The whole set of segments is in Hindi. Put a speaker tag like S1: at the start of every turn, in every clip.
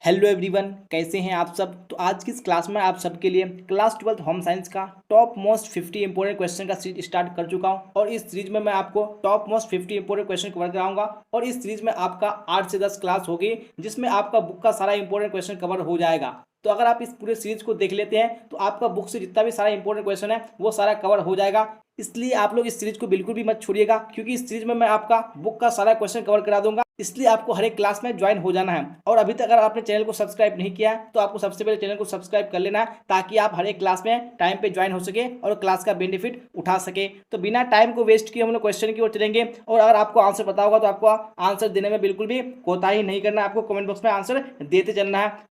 S1: हेलो एवरीवन, कैसे हैं आप सब। तो आज की इस क्लास में आप सबके लिए क्लास 12 होम साइंस का टॉप मोस्ट 50 इंपॉर्टेंट क्वेश्चन का सीरीज स्टार्ट कर चुका हूं। और इस सीरीज में मैं आपको top most 50 important question cover कराऊंगा। और इस सीरीज में आपका 8 से 10 क्लास होगी, जिसमें आपका बुक का सारा इंपॉर्टेंट क्वेश्चन कवर हो जाएगा। तो अगर आप इस पूरे सीरीज को देख लेते हैं तो आपका बुक से जितना भी सारा इंपॉर्टेंट क्वेश्चन है वो सारा कवर हो जाएगा। इसलिए आप लोग इस सीरीज को बिल्कुल भी मत छोड़िएगा, क्योंकि इस सीरीज में मैं आपका बुक का सारा क्वेश्चन कवर करा दूंगा। इसलिए आपको हर एक क्लास में ज्वाइन हो जाना है। और अभी तक अगर आपने चैनल को सब्सक्राइब नहीं किया है तो आपको सबसे पहले चैनल को सब्सक्राइब कर लेना है, ताकि आप हर एक क्लास में टाइम पे ज्वाइन हो सके और क्लास का बेनिफिट उठा सके। तो बिना टाइम को वेस्ट किए हम लोग क्वेश्चन की ओर चलेंगे। और अगर आपको आंसर पता होगा तो आपको आंसर देने में बिल्कुल भी कोताही नहीं करना है, आपको कमेंट बॉक्स में आंसर देते चलना है।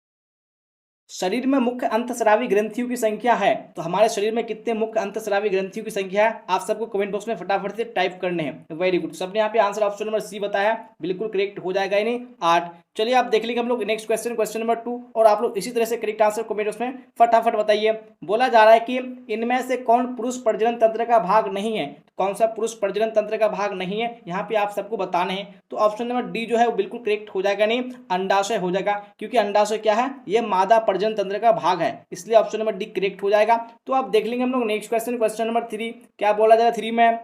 S1: शरीर में मुख्य अंतःस्रावी ग्रंथियों की संख्या है, तो हमारे शरीर में कितने मुख्य अंतःस्रावी ग्रंथियों की संख्या है आप सबको कमेंट बॉक्स में फटाफट से टाइप करने हैं। वेरी गुड, सबने यहाँ पे आंसर ऑप्शन नंबर सी बताया, बिल्कुल करेक्ट हो जाएगा ही नहीं 8। चलिए आप देख लेंगे हम लोग नेक्स्ट क्वेश्चन, क्वेश्चन नंबर 2। और आप लोग इसी तरह से करेक्ट आंसर कमेंट बॉक्स में फटाफट बताइए। बोला जा रहा है कि इनमें से कौन पुरुष प्रजनन तंत्र का भाग नहीं है। कौन सा पुरुष प्रजनन तंत्र का भाग नहीं है यहाँ पे आप सबको बताने हैं। तो ऑप्शन नंबर डी जो है वो बिल्कुल करेक्ट हो जाएगा, नहीं अंडाशय हो जाएगा, क्योंकि अंडाशय क्या है, ये मादा प्रजनन तंत्र का भाग है। इसलिए ऑप्शन नंबर डी करेक्ट हो जाएगा। तो आप देख लेंगे हम लोग नेक्स्ट क्वेश्चन, क्वेश्चन नंबर 3। क्या बोला जा रहा है 3 में,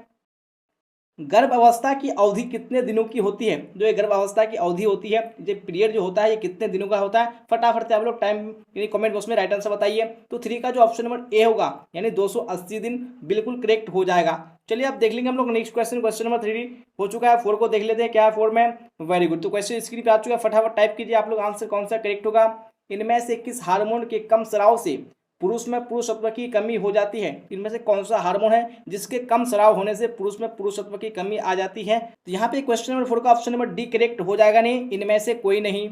S1: गर्भ अवस्था की अवधि कितने दिनों की होती है। जो ये गर्भ अवस्था की अवधि होती है, ये पीरियड जो होता है, ये कितने दिनों का होता है, फटाफट से आप लोग टाइम यानी कमेंट बॉक्स में राइट आंसर बताइए। तो 3 का जो ऑप्शन नंबर ए होगा यानी 280 दिन बिल्कुल करेक्ट हो जाएगा। चलिए आप देख लेंगे हम लोग नेक्स्ट क्वेश्चन, क्वेश्चन नंबर 3 हो चुका है। 4 को देख लेते हैं क्या है 4 में। वेरी गुड, तो क्वेश्चन स्क्रीन पे आ चुका है, फटाफट टाइप कीजिए आप लोग आंसर कौन सा करेक्ट होगा। इनमें से किस हार्मोन के कम स्राव से पुरुष में पुरुषत्व की कमी हो जाती है। इनमें से कौन सा हार्मोन है जिसके कम स्राव होने से पुरुष में पुरुषत्व की कमी आ जाती है। तो यहाँ पे क्वेश्चन नंबर 4 का ऑप्शन नंबर डी करेक्ट हो जाएगा, नहीं इनमें से कोई नहीं।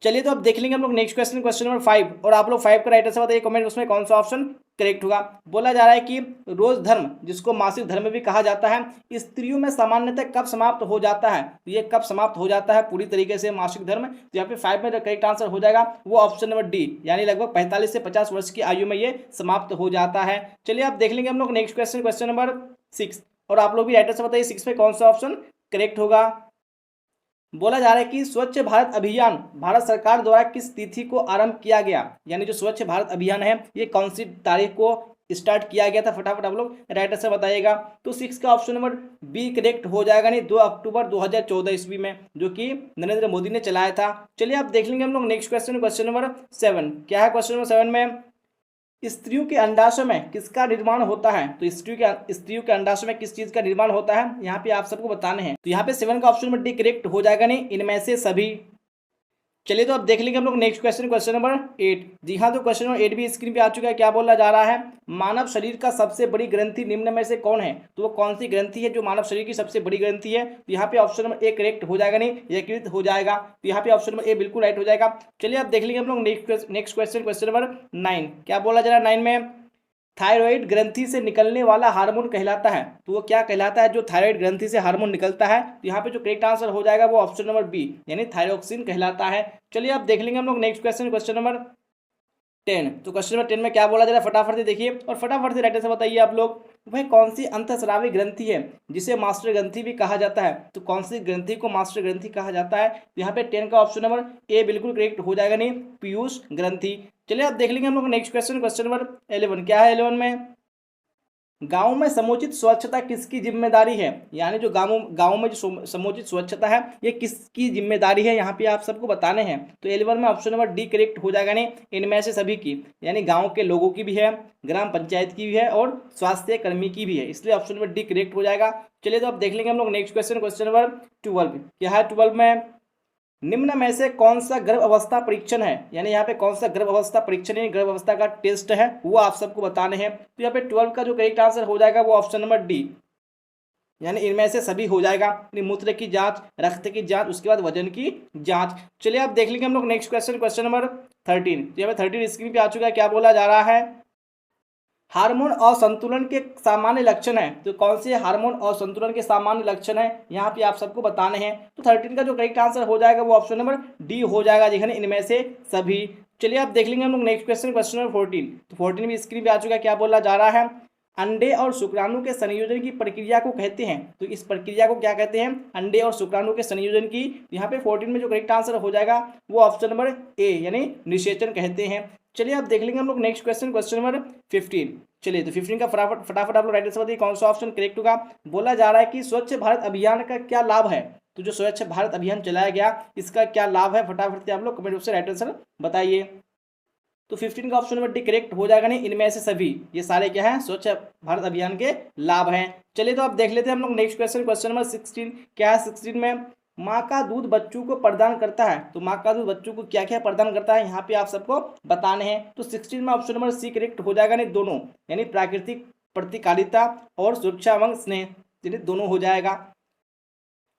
S1: चलिए तो अब देख लेंगे हम लोग नेक्स्ट क्वेश्चन, क्वेश्चन नंबर 5। और आप लोग 5 का राइट आंसर बताइए कमेंट उसमें कौन सा ऑप्शन करेक्ट होगा। बोला जा रहा है कि रोज धर्म, जिसको मासिक धर्म भी कहा जाता है, स्त्रियों में सामान्यतः कब समाप्त हो जाता है। तो ये कब समाप्त हो जाता है पूरी तरीके से मासिक धर्म। तो यहाँ पे 5 में जो करेक्ट आंसर हो जाएगा वो ऑप्शन नंबर डी, यानी लगभग 45 से 50 वर्ष की आयु में ये समाप्त हो जाता है। चलिए आप देख लेंगे हम लोग नेक्स्ट क्वेश्चन, क्वेश्चन नंबर 6। और आप लोग भी राइट आंसर बताइए 6 में कौन सा ऑप्शन करेक्ट होगा। बोला जा रहा है कि स्वच्छ भारत अभियान भारत सरकार द्वारा किस तिथि को आरंभ किया गया। यानी जो स्वच्छ भारत अभियान है ये कौन सी तारीख को स्टार्ट किया गया था, फटाफट आप लोग राइट आंसर बताइएगा। तो 6 का ऑप्शन नंबर बी करेक्ट हो जाएगा, नहीं 2 अक्टूबर 2014 ईस्वी में, जो कि नरेंद्र मोदी ने चलाया था। चलिए आप देख लेंगे हम लोग नेक्स्ट क्वेश्चन, क्वेश्चन नंबर 7। क्या है क्वेश्चन नंबर 7 में, स्त्रियों के अंडाशय में किसका निर्माण होता है। तो स्त्रियों के अंडाशय में किस चीज का निर्माण होता है यहाँ पे आप सबको बताने हैं। तो यहाँ पे 7 का ऑप्शन नंबर डी करेक्ट हो जाएगा, नहीं इनमें से सभी। चलिए तो अब देख लेंगे हम लोग नेक्स्ट क्वेश्चन, क्वेश्चन नंबर 8। जी हाँ, तो क्वेश्चन नंबर 8 भी स्क्रीन पे आ चुका है। क्या बोला जा रहा है, मानव शरीर का सबसे बड़ी ग्रंथि निम्न में से कौन है। तो वो कौन सी ग्रंथि है जो मानव शरीर की सबसे बड़ी ग्रंथि है। तो यहाँ पे ऑप्शन नंबर ए करेक्ट हो जाएगा, नहीं यकृत हो जाएगा। तो यहाँ पे ऑप्शन नंबर ए बिल्कुल राइट हो जाएगा। चलिए अब देख लेंगे हम लोग नेक्स्ट क्वेश्चन, क्वेश्चन नंबर 9। क्या बोला जा रहा है 9 में, थायराइड ग्रंथि से निकलने वाला हार्मोन कहलाता है। तो वो क्या कहलाता है जो थायराइड ग्रंथि से हार्मोन निकलता है। तो यहाँ पे जो करेक्ट आंसर हो जाएगा वो ऑप्शन नंबर बी, यानी थायरोक्सिन कहलाता है। चलिए अब देख लेंगे हम लोग नेक्स्ट क्वेश्चन, क्वेश्चन नंबर 10। तो क्वेश्चन नंबर 10 में क्या बोला जा रहा है फटाफट से देखिए और फटाफट से राइट आंसर बताइए आप लोग। वह कौन सी अंतःस्रावी ग्रंथि है जिसे मास्टर ग्रंथि भी कहा जाता है। तो कौन सी ग्रंथि को मास्टर ग्रंथि कहा जाता है। तो यहाँ पे 10 का ऑप्शन नंबर ए बिल्कुल करेक्ट हो जाएगा, नहीं पीयूष ग्रंथि। चलिए अब देख लेंगे हम लोग नेक्स्ट क्वेश्चन, क्वेश्चन नंबर 11। क्या है 11 में, गांव में समुचित स्वच्छता किसकी जिम्मेदारी है। यानी जो गांव में जो समुचित स्वच्छता है ये किसकी जिम्मेदारी है यहाँ पे आप सबको बताने हैं। तो 11 में ऑप्शन नंबर डी करेक्ट हो जाएगा, नहीं इनमें से सभी की, यानी गांव के लोगों की भी है, ग्राम पंचायत की भी है और स्वास्थ्य कर्मी की भी है। इसलिए ऑप्शन नंबर डी करेक्ट हो जाएगा। चलिए तो अब देख लेंगे हम लोग नेक्स्ट क्वेश्चन, क्वेश्चन नंबर 12। क्या है 12 में, निम्न में से कौन सा गर्भ अवस्था परीक्षण है। यानी यहाँ पे कौन सा गर्भ अवस्था परीक्षण है, गर्भ अवस्था का टेस्ट है वो आप सबको बताने हैं। तो यहाँ पे 12 का जो करेक्ट आंसर हो जाएगा वो ऑप्शन नंबर डी, यानी इनमें से सभी हो जाएगा। मूत्र की जांच, रक्त की जांच, उसके बाद वजन की जांच। चलिए अब देख लेंगे हम लोग नेक्स्ट क्वेश्चन, क्वेश्चन नंबर 13। तो यहाँ पे 13 स्क्रीन पे आ चुका है। क्या बोला जा रहा है, हार्मोन असंतुलन के सामान्य लक्षण है। तो कौन से हार्मोन असंतुलन के सामान्य लक्षण है यहाँ पे आप सबको बताने हैं। तो 13 का जो करेक्ट आंसर हो जाएगा वो ऑप्शन नंबर डी हो जाएगा, जिन्हें इनमें से सभी। चलिए आप देख लेंगे हम लोग नेक्स्ट क्वेश्चन, क्वेश्चन नंबर 14। तो 14 भी स्क्रीन पे आ चुका है। क्या बोला जा रहा है, अंडे और शुक्राणु के संयोजन की प्रक्रिया को कहते हैं। तो इस प्रक्रिया को क्या कहते हैं? अंडे और शुक्राणु के संयोजन की। यहाँ पे 14 में जो करेक्ट आंसर हो जाएगा वो ऑप्शन नंबर ए यानी निषेचन कहते हैं। चलिए अब देख लेंगे हम लोग नेक्स्ट क्वेश्चन, क्वेश्चन नंबर 15। चलिए तो 15 का फटाफट आप लोग राइट आंसर बताइए कौन सा ऑप्शन करेक्ट होगा। बोला जा रहा है कि स्वच्छ भारत अभियान का क्या लाभ है। तो जो स्वच्छ भारत अभियान चलाया गया इसका क्या लाभ है, फटाफट से आप लोग कमेंट बॉक्स से राइट आंसर बताइए। तो 15 का ऑप्शन नंबर डी करेक्ट हो जाएगा नहीं, इनमें से सभी ये सारे क्या है स्वच्छ भारत अभियान के लाभ हैं। चलिए तो आप देख लेते हैं हम लोग नेक्स्ट क्वेश्चन, क्वेश्चन नंबर 16 क्या है। 16 में माँ का दूध बच्चों को प्रदान करता है। तो माँ का दूध बच्चों को क्या क्या प्रदान करता है यहाँ पे आप सबको बताने हैं। तो 16 में ऑप्शन नंबर सी करेक्ट हो जाएगा नहीं, दोनों यानी प्राकृतिक प्रतिकारिता और सुरक्षा एवं स्नेह, यानी दोनों हो जाएगा।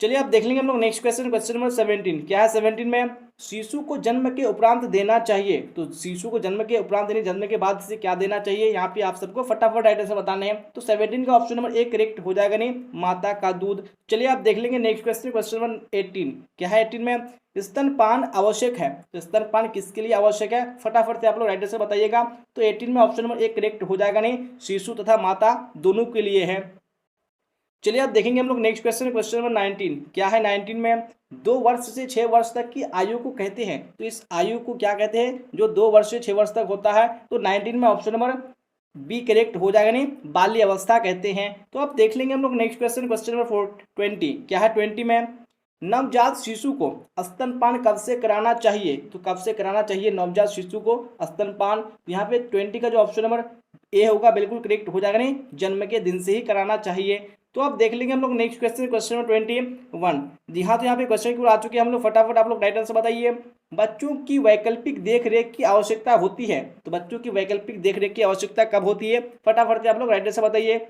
S1: चलिए अब देख लेंगे हम लोग नेक्स्ट क्वेश्चन, क्वेश्चन नंबर 17 क्या है। 17 में शिशु को जन्म के उपरांत देना चाहिए। तो शिशु को जन्म के उपरांत यानी जन्म के बाद से क्या देना चाहिए, यहाँ पे आप सबको फटाफट राइट आंसर बताने हैं। तो 17 का ऑप्शन नंबर ए करेक्ट हो जाएगा नहीं, माता का दूध। चलिए आप देख लेंगे नेक्स्ट क्वेश्चन, क्वेश्चन नंबर 18 क्या है। 18 में स्तनपान आवश्यक है। तो स्तनपान किसके लिए आवश्यक है, फटाफट से आप लोग राइट आंसर बताइएगा। तो 18 में ऑप्शन नंबर ए करेक्ट हो जाएगा नहीं, शिशु तथा माता दोनों के लिए है। चलिए अब देखेंगे हम लोग नेक्स्ट क्वेश्चन, क्वेश्चन नंबर 19 क्या है। 19 में 2 वर्ष से 6 वर्ष तक की आयु को कहते हैं। तो इस आयु को क्या कहते हैं, जो 2 वर्ष से 6 वर्ष तक होता है। तो 19 में ऑप्शन नंबर बी करेक्ट हो जाएगा नहीं, बाल्य अवस्था कहते हैं। तो अब देख लेंगे हम लोग नेक्स्ट क्वेश्चन, क्वेश्चन नंबर 20 क्या है। 20 में नवजात शिशु को स्तनपान कब से कराना चाहिए। तो कब से कराना चाहिए नवजात शिशु को स्तनपान। यहाँ पे 20 का जो ऑप्शन नंबर ए होगा बिल्कुल करेक्ट हो जाएगा नहीं, जन्म के दिन से ही कराना चाहिए। तो अब देख लेंगे हम लोग नेक्स्ट क्वेश्चन, क्वेश्चन नंबर 21। जी हाँ, तो यहाँ पे क्वेश्चन की आ चुके हैं हम लोग, फटाफट आप लोग राइट आंसर बताइए। बच्चों की वैकल्पिक देखरेख की आवश्यकता होती है। तो बच्चों की वैकल्पिक देखरेख की आवश्यकता कब होती है, फटाफट से आप लोग राइट आंसर बताइए।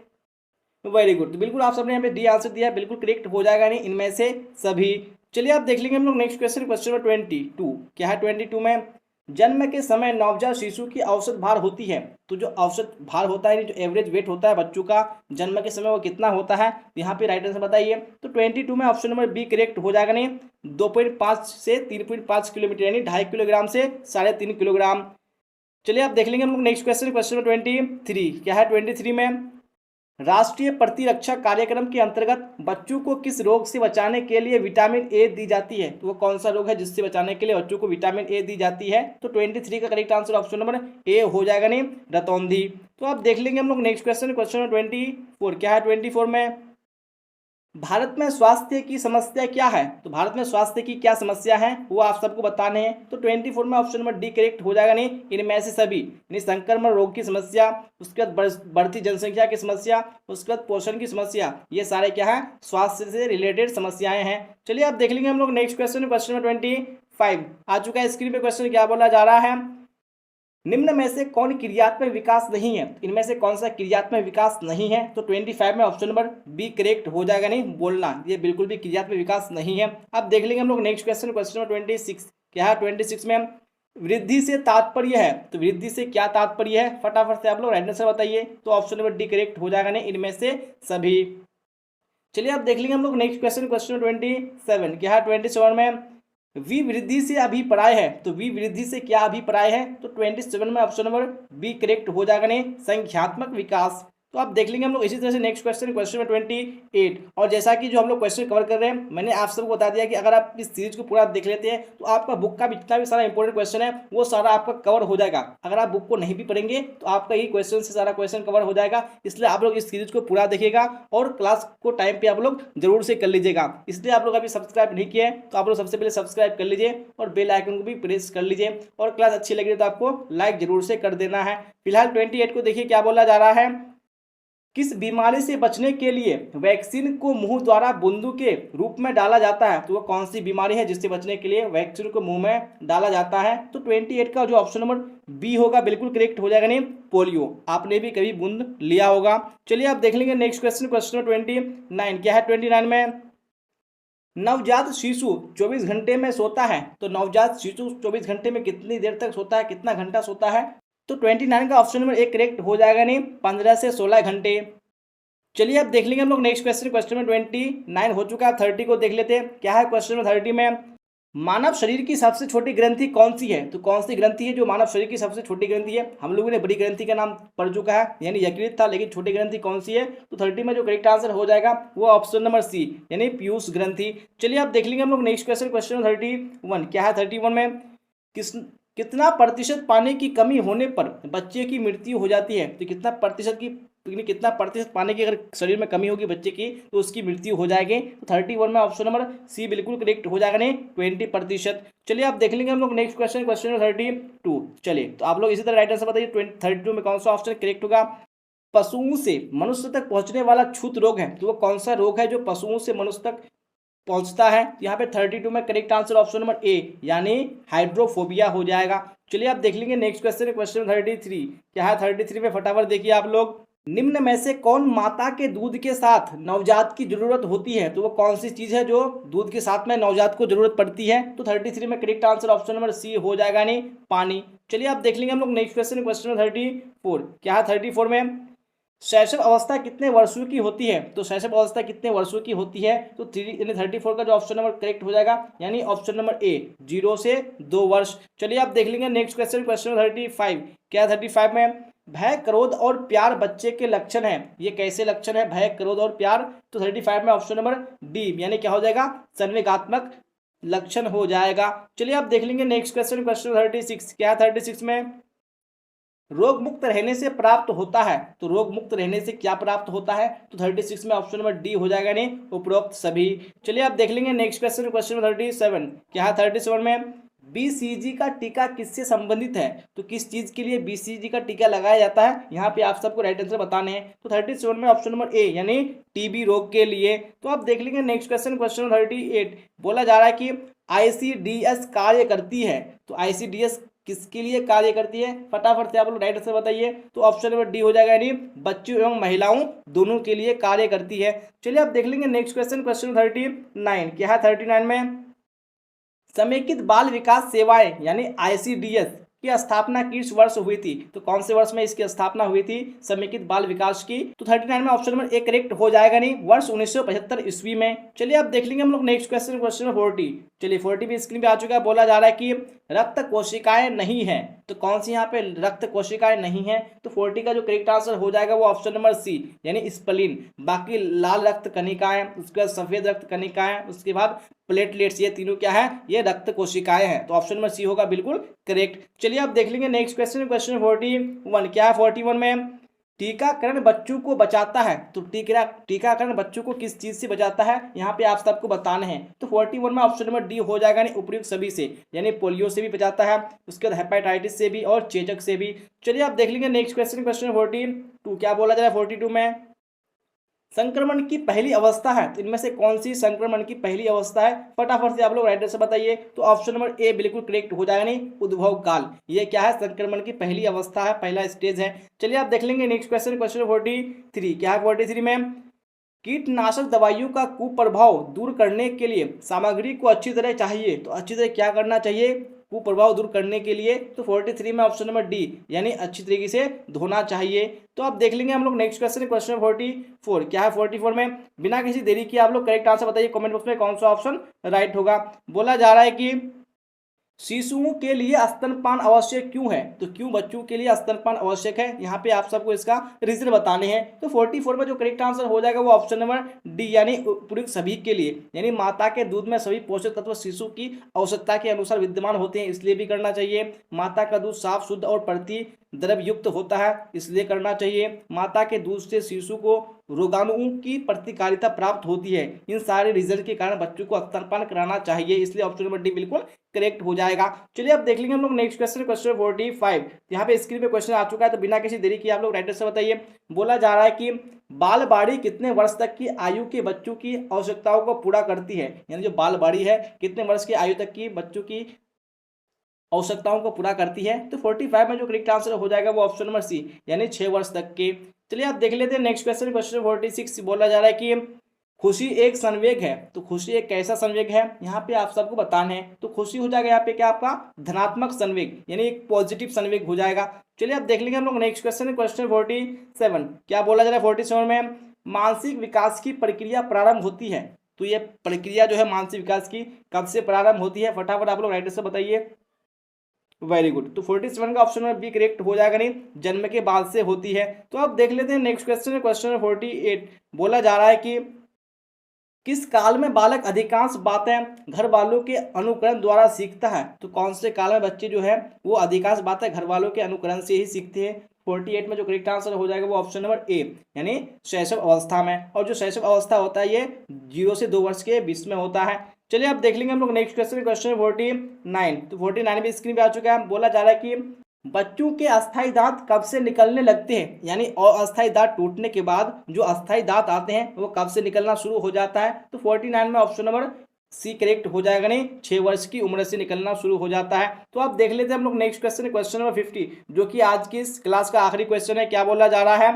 S1: वेरी गुड, तो बिल्कुल आप सबने यहाँ पे डी आंसर दिया, बिल्कुल करेक्ट हो जाएगा नहीं इनमें से सभी। चलिए आप देख लेंगे हम लोग नेक्स्ट क्वेश्चन, क्वेश्चन नंबर 22 क्या है। 22 में जन्म के समय नवजात शिशु की औसत भार होती है। तो जो औसत भार होता है, जो एवरेज वेट होता है बच्चों का जन्म के समय, वो कितना होता है, यहाँ पे राइट आंसर बताइए। तो 22 में ऑप्शन नंबर बी करेक्ट हो जाएगा नहीं, 2.5 से 3.5 किलोमीटर यानी 2.5 किलोग्राम से 3.5 किलोग्राम। चलिए आप देख लेंगे हम लोग नेक्स्ट क्वेश्चन, क्वेश्चन नंबर 23 क्या है। 23 में राष्ट्रीय प्रतिरक्षा कार्यक्रम के अंतर्गत बच्चों को किस रोग से बचाने के लिए विटामिन ए दी जाती है। तो वो कौन सा रोग है जिससे बचाने के लिए बच्चों को विटामिन ए दी जाती है। तो 23 का correct answer option number A हो जाएगा नहीं, रतौंधी। तो अब देख लेंगे हम लोग नेक्स्ट क्वेश्चन, क्वेश्चन नंबर 24 क्या है। 24 में भारत में स्वास्थ्य की समस्या क्या है। तो भारत में स्वास्थ्य की क्या समस्या है वो आप सबको बताने हैं। तो 24 में ऑप्शन नंबर डी करेक्ट हो जाएगा नहीं, इनमें से सभी, यानी संक्रमण रोग की समस्या, उसके बाद बढ़ती जनसंख्या की समस्या, उसके बाद पोषण की समस्या, ये सारे क्या है स्वास्थ्य से रिलेटेड समस्याएं हैं। चलिए आप देख लेंगे हम लोग नेक्स्ट क्वेश्चन, क्वेश्चन नंबर 25 आ चुका है स्क्रीन पे। क्वेश्चन क्या बोला जा रहा है, निम्न में से कौन क्रियात्मक विकास नहीं है। इनमें से कौन सा क्रियात्मक विकास नहीं है। तो 25 में ऑप्शन नंबर बी करेक्ट हो जाएगा नहीं, बोलना, ये बिल्कुल भी क्रियात्मक विकास नहीं है। अब देख लेंगे हम लोग नेक्स्ट क्वेश्चन, क्वेश्चन नंबर 26 क्या है। 26 में वृद्धि से तात्पर्य है। तो वृद्धि से क्या तात्पर्य है, फटाफट से आप लोग राइट आंसर बताइए। तो ऑप्शन नंबर डी करेक्ट हो जाएगा नहीं, इनमें से सभी। चलिए अब देख लेंगे हम लोग नेक्स्ट क्वेश्चन, क्वेश्चन नंबर 27 क्या है। 27 में विवृद्धि से अभिप्राय है। तो विवृद्धि से क्या अभिप्राय है। तो 27 में ऑप्शन नंबर बी करेक्ट हो जाएगा नहीं, संख्यात्मक विकास। तो आप देख लेंगे हम लोग इसी तरह से नेक्स्ट क्वेश्चन, क्वेश्चन नंबर 28। और जैसा कि जो हम लोग क्वेश्चन कवर कर रहे हैं, मैंने आप सबको बता दिया कि अगर आप इस सीरीज को पूरा देख लेते हैं तो आपका बुक का जितना भी सारा इंपॉर्टेंट क्वेश्चन है वो सारा आपका कवर हो जाएगा। अगर आप बुक को नहीं भी पढ़ेंगे तो आपका ये क्वेश्चन से सारा क्वेश्चन कवर हो जाएगा। इसलिए आप लोग इस सीरीज को पूरा देखिएगा और क्लास को टाइम पे आप लोग जरूर से कर लीजिएगा। इसलिए आप लोग अभी सब्सक्राइब नहीं किए तो आप लोग सबसे पहले सब्सक्राइब कर लीजिए और बेल आइकन को भी प्रेस कर लीजिए। और क्लास अच्छी लगी तो आपको लाइक जरूर से कर देना है। फिलहाल 28 को देखिए क्या बोला जा रहा है, किस बीमारी से बचने के लिए वैक्सीन को मुंह द्वारा बूंदों के रूप में डाला जाता है। तो वो कौन सी बीमारी है जिससे बचने के लिए वैक्सीन को मुंह में डाला जाता है। तो 28 का जो ऑप्शन नंबर बी होगा बिल्कुल करेक्ट हो जाएगा नहीं, पोलियो। आपने भी कभी बूंद लिया होगा। चलिए आप देख लेंगे नेक्स्ट क्वेश्चन, क्वेश्चन नंबर 29 क्या है। 29 में नवजात शिशु 24 घंटे में सोता है। तो नवजात शिशु 24 घंटे में कितनी देर तक सोता है, कितना घंटा सोता है। तो 29 का ऑप्शन नंबर एक करेक्ट हो जाएगा नहीं, 15 से 16 घंटे। चलिए अब देख लेंगे हम लोग नेक्स्ट क्वेश्चन, क्वेश्चन नंबर 29 हो चुका है। 30 को देख लेते हैं क्या है। क्वेश्चन नंबर 30 में मानव शरीर की सबसे छोटी ग्रंथि कौन सी है? तो कौन सी ग्रंथि है जो मानव शरीर की सबसे छोटी ग्रंथि है? हम लोगों ने बड़ी ग्रंथि का नाम पढ़ चुका है, यानी यकृत था, लेकिन छोटी ग्रंथि कौन सी है? तो 30 में जो करेक्ट आंसर हो जाएगा वो ऑप्शन नंबर सी, यानी पीयूष ग्रंथि। चलिए आप देख लेंगे हम लोग नेक्स्ट क्वेश्चन, क्वेश्चन 31 क्या है? 31 में किस कितना प्रतिशत पानी की कमी होने पर बच्चे की मृत्यु हो जाती है? तो कितना प्रतिशत पानी की अगर शरीर में कमी होगी बच्चे की तो उसकी मृत्यु हो जाएगी। तो 31 में ऑप्शन नंबर सी बिल्कुल करेक्ट हो जाएगा, नहीं 20%। चलिए आप देख लेंगे हम लोग नेक्स्ट क्वेश्चन, क्वेश्चन नंबर 32। चलिए तो आप लोग इसी तरह राइट आंसर बताइए 32 में कौन सा ऑप्शन करेक्ट होगा? पशुओं से मनुष्य तक पहुंचने वाला छूत रोग है, तो वो कौन सा रोग है जो पशुओं से मनुष्य तक पहुंचता है? यहाँ पे 32 में correct answer option number A, यानी हाइड्रोफोबिया हो जाएगा। चलिए आप देख लेंगे नेक्स्ट क्वेश्चन, क्वेश्चन 33 क्या है? 33 में फटाफट देखिए आप लोग, निम्न में से कौन माता के दूध के साथ नवजात की जरूरत होती है? तो वो कौन सी चीज है जो दूध के साथ में नवजात को जरूरत पड़ती है? तो 33 में correct answer option number C हो जाएगा, नहीं पानी। चलिए आप देख लेंगे हम लोग नेक्स्ट क्वेश्चन, क्वेश्चन 34 क्या है? 34 में शैशव अवस्था कितने वर्षों की होती है? तो शैशव अवस्था कितने वर्षों की होती है? तो 34 का जो ऑप्शन नंबर करेक्ट हो जाएगा, यानी ऑप्शन नंबर ए 0 से 2 वर्ष। चलिए आप देख लेंगे नेक्स्ट क्वेश्चन, क्वेश्चन 35 क्या? 35 में भय, क्रोध और प्यार बच्चे के लक्षण है, ये कैसे लक्षण है भय, क्रोध और प्यार? तो 35 में ऑप्शन नंबर डी, यानी क्या हो जाएगा? संवेगात्मक लक्षण हो जाएगा। चलिए आप देख लेंगे नेक्स्ट क्वेश्चन, क्वेश्चन 36 क्या? 36 में रोग मुक्त रहने से प्राप्त होता है, तो रोग मुक्त रहने से क्या प्राप्त होता है? तो 36 में ऑप्शन नंबर डी हो जाएगा, नहीं उपरोक्त सभी। चलिए आप देख लेंगे नेक्स्ट क्वेश्चन, क्वेश्चन 37 क्या है? 37 में बीसीजी का टीका किससे संबंधित है? तो किस चीज के लिए बीसीजी का टीका लगाया जाता है? यहाँ पे आप सबको राइट आंसर बताने हैं। तो 37 में ऑप्शन नंबर ए, यानी टीबी रोग के लिए। तो आप देख लेंगे नेक्स्ट क्वेश्चन, क्वेश्चन 38 बोला जा रहा है कि आईसीडीएस कार्य करती है, तो आईसीडीएस किसके लिए कार्य करती है? फटाफट से आप लोग राइट आंसर बताइए। तो ऑप्शन नंबर डी हो जाएगा, यानी बच्चों एवं महिलाओं दोनों के लिए कार्य करती है। चलिए आप देख लेंगे नेक्स्ट क्वेश्चन, क्वेश्चन 39 क्या है? 39 में समेकित बाल विकास सेवाएं यानी आईसीडीएस की स्थापना किस वर्ष हुई थी? तो कौन से वर्ष में इसकी स्थापना हुई थी समेकित बाल विकास की? तो 39 में ऑप्शन नंबर ए करेक्ट हो जाएगा, नहीं वर्ष 1975 ईस्वी में। चलिए आप देख लेंगे हम लोग नेक्स्ट क्वेश्चन, क्वेश्चन 40। चलिए 40 भी स्क्रीन पे आ चुका है। बोला जा रहा है कि रक्त कोशिकाएं नहीं है, तो कौन सी यहाँ पे रक्त कोशिकाएं नहीं है? तो 40 का जो करेक्ट आंसर हो जाएगा वो ऑप्शन नंबर सी, यानी स्प्लीन। बाकी लाल रक्त कणिकाएं, उसके बाद सफेद रक्त कणिकाएं, उसके बाद प्लेटलेट्स, ये तीनों क्या है? ये रक्त कोशिकाएं हैं। तो ऑप्शन नंबर सी होगा बिल्कुल करेक्ट। चलिए आप देख लेंगे नेक्स्ट क्वेश्चन, क्वेश्चन 41 क्या है? 41 में टीकाकरण बच्चों को बचाता है, तो टीकाकरण बच्चों को किस चीज से बचाता है? यहाँ पे आप सबको बताने हैं। तो 41 में ऑप्शन नंबर डी हो जाएगा, नहीं उपयुक्त सभी से, यानी पोलियो से भी बचाता है, उसके बाद हेपेटाइटिस से भी और चेचक से भी। चलिए आप देख लेंगे नेक्स्ट क्वेश्चन, क्वेश्चन 42 क्या बोला जा रहा है? 42 में संक्रमण की पहली अवस्था है, तो इनमें से कौन सी संक्रमण की पहली अवस्था है? फटाफट से आप लोग राइट आंसर बताइए। तो ऑप्शन नंबर ए बिल्कुल करेक्ट हो जाएगा, नहीं उद्भव काल। ये क्या है? संक्रमण की पहली अवस्था है, पहला स्टेज है। चलिए आप देख लेंगे नेक्स्ट क्वेश्चन, क्वेश्चन 43 क्या है? 43 में कीटनाशक दवाइयों का कुप्रभाव दूर करने के लिए सामग्री को अच्छी तरह चाहिए, तो अच्छी तरह क्या करना चाहिए कुप्रभाव दूर करने के लिए? तो 43 में ऑप्शन नंबर डी, यानी अच्छी तरीके से धोना चाहिए। तो आप देख लेंगे हम लोग नेक्स्ट क्वेश्चन, क्वेश्चन 44 क्या है? 44 में बिना किसी देरी के आप लोग करेक्ट आंसर बताइए कमेंट बॉक्स में कौन सा ऑप्शन राइट होगा। बोला जा रहा है कि शिशुओं के लिए स्तनपान आवश्यक क्यों है? तो क्यों बच्चों के लिए स्तनपान आवश्यक है? यहाँ पे आप सबको इसका रीजन बताने हैं। तो 44 में जो करेक्ट आंसर हो जाएगा वो ऑप्शन नंबर डी, यानी उपयुक्त सभी के लिए, यानी माता के दूध में सभी पोषक तत्व शिशु की आवश्यकता के अनुसार विद्यमान होते हैं, इसलिए भी करना चाहिए। माता का दूध साफ, शुद्ध और प्रति द्रव युक्त होता है, इसलिए करना चाहिए। माता के दूध से शिशु को रोगाणुओं की प्रतिकारिता प्राप्त होती है। इन सारे रीजन के कारण बच्चों को स्तनपान कराना चाहिए, इसलिए ऑप्शन नंबर डी बिल्कुल करेक्ट हो जाएगा। चलिए अब देख लेंगे हम लोग नेक्स्ट क्वेश्चन, क्वेश्चन 45 यहाँ पे स्क्रीन पे क्वेश्चन आ चुका है, तो बिना किसी देरी के आप लोग राइट आंसर बताइए। बोला जा रहा है कि बाल बाड़ी कितने वर्ष तक की आयु के बच्चों की आवश्यकताओं को पूरा करती है? यानी जो बाल बाड़ी है कितने वर्ष की आयु तक की बच्चों की आवश्यकताओं को पूरा करती है? तो 45 में जो करेक्ट आंसर हो जाएगा वो ऑप्शन नंबर सी, यानी 6 वर्ष तक के। चलिए आप देख लेते हैं नेक्स्ट क्वेश्चन, क्वेश्चन 46 बोला जा रहा है कि खुशी एक संवेग है, तो खुशी एक कैसा संवेग है? यहाँ पे आप सबको बताना है। तो खुशी हो जाएगा यहाँ पे क्या आपका धनात्मक संवेग, यानी एक पॉजिटिव संवेग हो जाएगा। चलिए आप देख लेंगे हम लोग नेक्स्ट क्वेश्चन, क्वेश्चन 47 क्या बोला जा रहा है? 47 में मानसिक विकास की प्रक्रिया प्रारंभ होती है, तो ये प्रक्रिया जो है मानसिक विकास की कब से प्रारंभ होती है, फटाफट आप लोग राइट से बताइए। वेरी गुड, तो 47 का ऑप्शन में बी करेक्ट हो जाएगा, नहीं जन्म के बाद से होती है। तो अब देख लेते हैं नेक्स्ट क्वेश्चन है, क्वेश्चन नंबर 48। बोला जा रहा है कि किस काल में बालक अधिकांश बातें घर वालों के अनुकरण द्वारा सीखता है। तो कौन से काल में बच्चे जो है वो अधिकांश बातें घर वालों के अनुकरण से ही सीखते हैं। 48 में जो करेक्ट आंसर हो जाएगा वो ऑप्शन नंबर ए, यानी शैशव अवस्था में। और जो शैशव अवस्था होता है ये 0 से 2 वर्ष के बीच में होता है। चलिए अब देख लेंगे हम लोग नेक्स्ट क्वेश्चन, क्वेश्चन 49। तो 49 भी स्क्रीन पे आ चुका है। बोला जा रहा है कि बच्चों के अस्थायी दांत कब से निकलने लगते हैं, यानी अस्थायी दांत टूटने के बाद जो अस्थायी दांत आते हैं वो कब से निकलना शुरू हो जाता है। तो 49 में ऑप्शन नंबर सी करेक्ट हो जाएगा, नहीं 6 वर्ष की उम्र से निकलना शुरू हो जाता है। तो आप देख लेते हैं हम लोग नेक्स्ट क्वेश्चन, क्वेश्चन नंबर 50, जो कि आज की इस क्लास का आखिरी क्वेश्चन है। क्या बोला जा रहा है,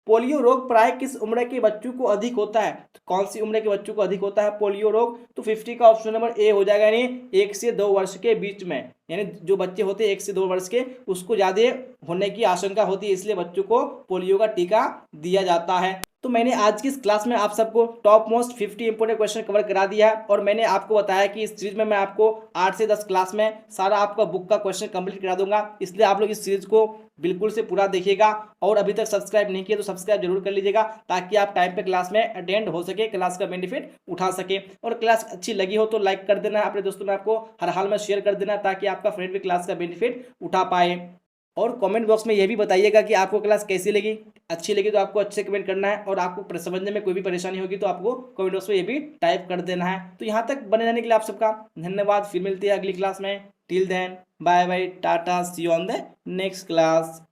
S1: पोलियो रोग प्राय किस उम्र के बच्चों को अधिक होता है। तो कौन सी उम्र के बच्चों को अधिक होता है पोलियो रोग। तो 50 का ऑप्शन नंबर ए हो जाएगा, यानी 1 से 2 वर्ष के बीच में, यानी जो बच्चे होते हैं 1 से 2 वर्ष के उसको ज़्यादा होने की आशंका होती है, इसलिए बच्चों को पोलियो का टीका दिया जाता है। तो मैंने आज की इस क्लास में आप सबको top most 50 important question cover करा दिया है, और मैंने आपको बताया कि इस सीरीज में मैं आपको 8 से 10 क्लास में सारा आपका बुक का क्वेश्चन कंप्लीट करा दूंगा। इसलिए आप लोग इस सीरीज को बिल्कुल से पूरा देखिएगा, और अभी तक सब्सक्राइब नहीं किया तो सब्सक्राइब जरूर कर लीजिएगा, ताकि आप टाइम पे क्लास में अटेंड हो सके, क्लास का बेनिफिट उठा सके। और क्लास अच्छी लगी हो तो लाइक कर देना, अपने दोस्तों में आपको हर हाल में शेयर कर देना, ताकि आपका फ्रेंड भी क्लास का बेनिफिट उठा पाए। और कमेंट बॉक्स में ये भी बताइएगा कि आपको क्लास कैसी लगी। अच्छी लगी तो आपको अच्छे कमेंट करना है, और आपको समझने में कोई भी परेशानी होगी तो आपको कमेंट बॉक्स में ये भी टाइप कर देना है। तो यहाँ तक बने रहने के लिए आप सबका धन्यवाद। फिर मिलते हैं अगली क्लास में। Till then bye bye, tata, see you on the next class.